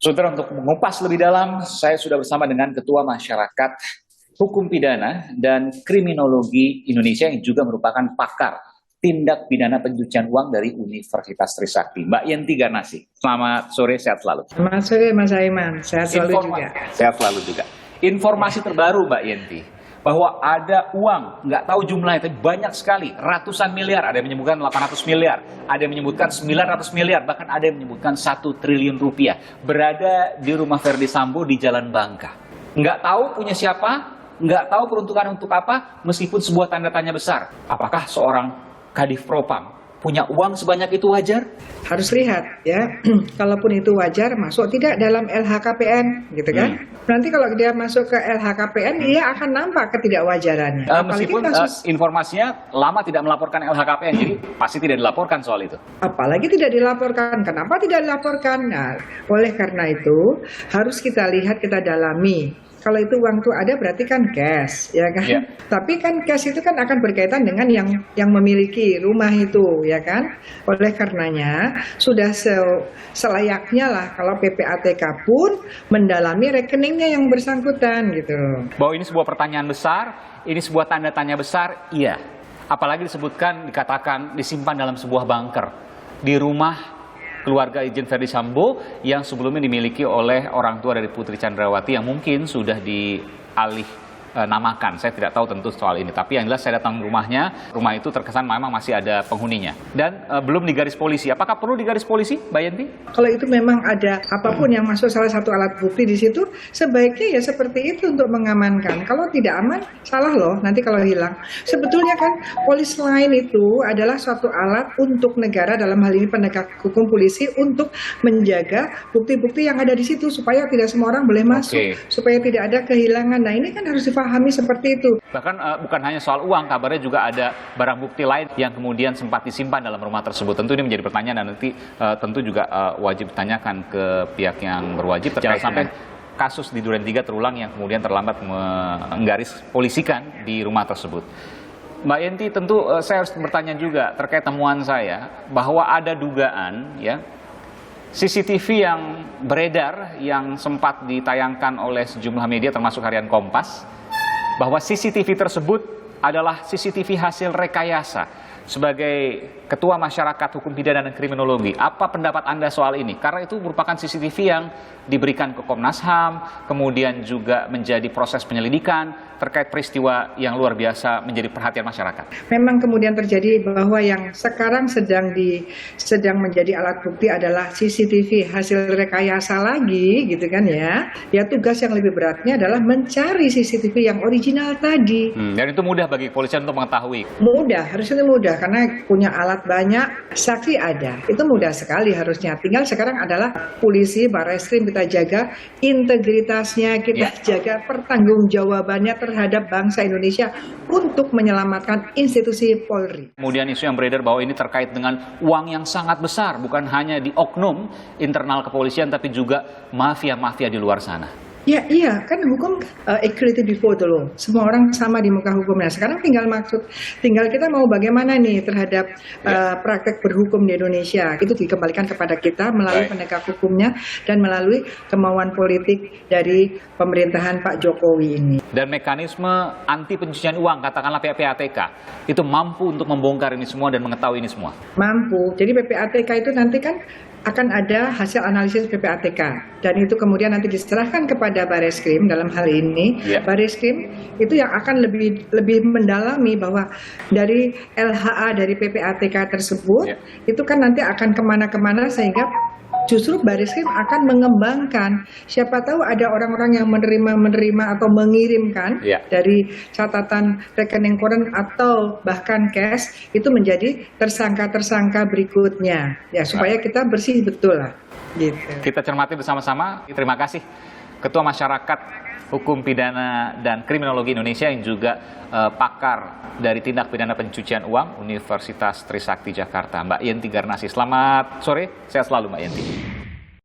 Saudara, untuk mengupas lebih dalam, saya sudah bersama dengan Ketua Masyarakat Hukum Pidana dan Kriminologi Indonesia yang juga merupakan pakar tindak pidana pencucian uang dari Universitas Trisakti, Mbak Yenti Garnasi. Selamat sore, sehat selalu. Selamat sore Mas Aiman, sehat selalu juga. Sehat selalu juga. Informasi terbaru Mbak Yenti, bahwa ada uang, nggak tahu jumlahnya, tapi banyak sekali, ratusan miliar, ada yang menyebutkan 800 miliar, ada yang menyebutkan 900 miliar, bahkan ada yang menyebutkan 1 triliun rupiah, berada di rumah Verdi Sambo di Jalan Bangka. Nggak tahu punya siapa, nggak tahu peruntukan untuk apa, meskipun sebuah tanda tanya besar. Apakah seorang Kadif Propam punya uang sebanyak itu wajar? Harus lihat ya, kalaupun itu wajar masuk tidak dalam LHKPN gitu kan. Nanti kalau dia masuk ke LHKPN dia akan nampak ketidakwajarannya. Meskipun informasinya lama tidak melaporkan LHKPN, jadi pasti tidak dilaporkan soal itu. Apalagi tidak dilaporkan. Kenapa tidak dilaporkan? Nah, oleh karena itu harus kita lihat, kita dalami. Kalau itu uang itu ada berarti kan cash, ya kan? Yeah. Tapi kan cash itu kan akan berkaitan dengan yang memiliki rumah itu, ya kan? Oleh karenanya sudah selayaknya lah kalau PPATK pun mendalami rekeningnya yang bersangkutan gitu. Bahwa ini sebuah pertanyaan besar, ini sebuah tanda tanya besar, iya. Apalagi dikatakan disimpan dalam sebuah bunker di rumah keluarga Irjen Verdi Sambo yang sebelumnya dimiliki oleh orang tua dari Putri Chandrawati yang mungkin sudah namakan. Saya tidak tahu tentu soal ini, tapi yang jelas saya datang ke rumahnya, rumah itu terkesan memang masih ada penghuninya dan belum digaris polisi. Apakah perlu digaris polisi, Mbak Yenti? Kalau itu memang ada apapun yang masuk salah satu alat bukti di situ, sebaiknya ya seperti itu untuk mengamankan. Kalau tidak aman, salah loh nanti kalau hilang. Sebetulnya kan polis lain itu adalah suatu alat untuk negara, dalam hal ini penegak hukum polisi, untuk menjaga bukti-bukti yang ada di situ supaya tidak semua orang boleh masuk, supaya tidak ada kehilangan. Nah ini kan harus dipahami seperti itu. Bahkan bukan hanya soal uang, kabarnya juga ada barang bukti lain yang kemudian sempat disimpan dalam rumah tersebut. Tentu ini menjadi pertanyaan dan nanti tentu juga wajib ditanyakan ke pihak yang berwajib terkait sampai kasus di Duren 3 terulang yang kemudian terlambat menggaris polisikan di rumah tersebut. Mbak Yenti, tentu saya harus bertanya juga terkait temuan saya bahwa ada dugaan ya CCTV yang beredar yang sempat ditayangkan oleh sejumlah media termasuk harian Kompas, bahwa CCTV tersebut adalah CCTV hasil rekayasa. Sebagai Ketua Masyarakat Hukum Pidana dan Kriminologi, apa pendapat Anda soal ini? Karena itu merupakan CCTV yang diberikan ke Komnas HAM, kemudian juga menjadi proses penyelidikan terkait peristiwa yang luar biasa menjadi perhatian masyarakat. Memang kemudian terjadi bahwa yang sekarang sedang menjadi alat bukti adalah CCTV hasil rekayasa lagi, gitu kan ya. Ya tugas yang lebih beratnya adalah mencari CCTV yang original tadi. Dan itu mudah bagi kepolisian untuk mengetahui. Mudah, harusnya mudah karena punya alat banyak, saksi ada. Itu mudah sekali harusnya. Tinggal sekarang adalah polisi, Barreskrim kita jaga integritasnya, kita jaga pertanggungjawabannya terhadap bangsa Indonesia untuk menyelamatkan institusi Polri. Kemudian isu yang beredar bahwa ini terkait dengan uang yang sangat besar, bukan hanya di oknum internal kepolisian tapi juga mafia-mafia di luar sana. Ya iya, kan hukum equality before the law. Semua orang sama di muka hukum. Nah sekarang tinggal kita mau bagaimana nih terhadap praktek berhukum di Indonesia. Itu dikembalikan kepada kita melalui penegak hukumnya dan melalui kemauan politik dari pemerintahan Pak Jokowi ini. Dan mekanisme anti pencucian uang, katakanlah PPATK, itu mampu untuk membongkar ini semua dan mengetahui ini semua? Mampu. Jadi PPATK itu nanti kan akan ada hasil analisis PPATK dan itu kemudian nanti diserahkan kepada Barreskrim dalam hal ini. Barreskrim itu yang akan lebih mendalami bahwa dari LHA dari PPATK tersebut itu kan nanti akan kemana-kemana sehingga justru Barreskrim akan mengembangkan. Siapa tahu ada orang-orang yang menerima atau mengirimkan dari catatan rekening koran atau bahkan cash itu menjadi tersangka-tersangka berikutnya. Ya supaya kita bersih betul lah. Gitu. Kita cermati bersama-sama. Terima kasih Ketua Masyarakat Hukum Pidana dan Kriminologi Indonesia yang juga pakar dari tindak pidana pencucian uang Universitas Trisakti Jakarta, Mbak Yenti Garnasi. Selamat sore, sehat selalu Mbak Yenti.